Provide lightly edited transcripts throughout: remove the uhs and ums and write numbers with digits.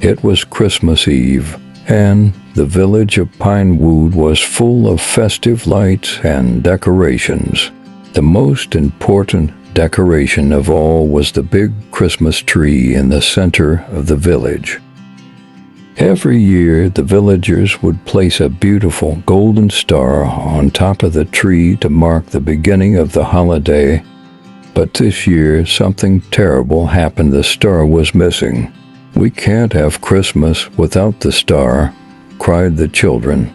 It was Christmas Eve, and the village of Pinewood was full of festive lights and decorations. The most important decoration of all was the big Christmas tree in the center of the village. Every year, the villagers would place a beautiful golden star on top of the tree to mark the beginning of the holiday. But this year, something terrible happened. The star was missing. "We can't have Christmas without the star," cried the children.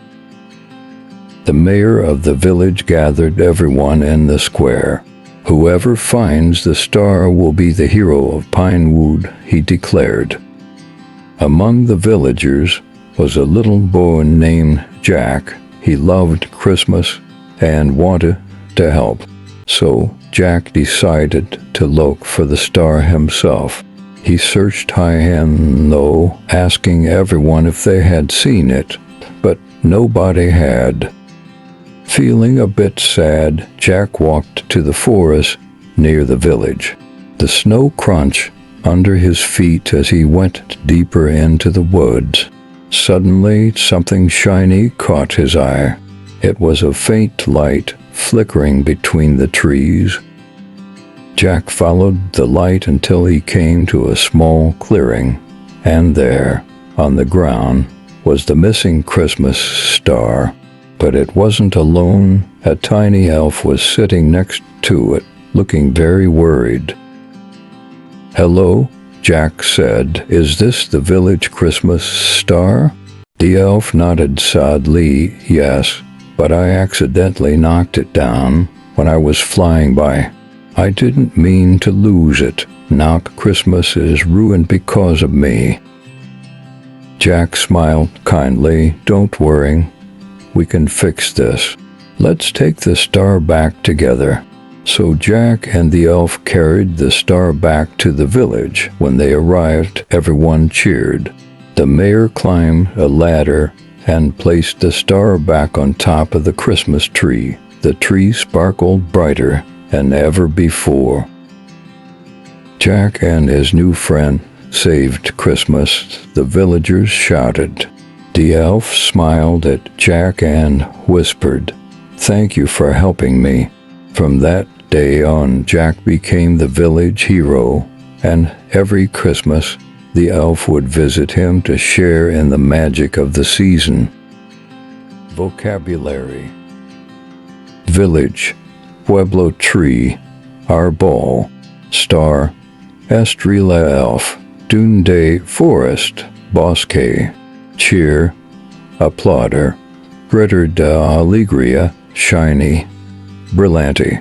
The mayor of the village gathered everyone in the square. "Whoever finds the star will be the hero of Pinewood," he declared. Among the villagers was a little boy named Jack. He loved Christmas and wanted to help. So Jack decided to look for the star himself. He searched high and low, asking everyone if they had seen it, but nobody had. Feeling a bit sad, Jack walked to the forest near the village. The snow crunched under his feet as he went deeper into the woods. Suddenly, something shiny caught his eye. It was a faint light flickering between the trees. Jack followed the light until he came to a small clearing, and there, on the ground, was the missing Christmas star. But it wasn't alone. A tiny elf was sitting next to it, looking very worried. "Hello," Jack said. "Is this the village Christmas star?" The elf nodded sadly. "Yes, but I accidentally knocked it down when I was flying by. I didn't mean to lose it. Now Christmas is ruined because of me." Jack smiled kindly. "Don't worry. We can fix this. Let's take the star back together." So Jack and the elf carried the star back to the village. When they arrived, everyone cheered. The mayor climbed a ladder and placed the star back on top of the Christmas tree. The tree sparkled brighter than ever before. Jack and his new friend saved Christmas, the villagers shouted. The elf smiled at Jack and whispered, "Thank you for helping me." From that day on, Jack became the village hero, and every Christmas, the elf would visit him to share in the magic of the season. Vocabulary: village, pueblo, tree, arbol, star, estrella, elf, dunde, forest, bosque, cheer, applauder, gritter de alegria, shiny, brillante.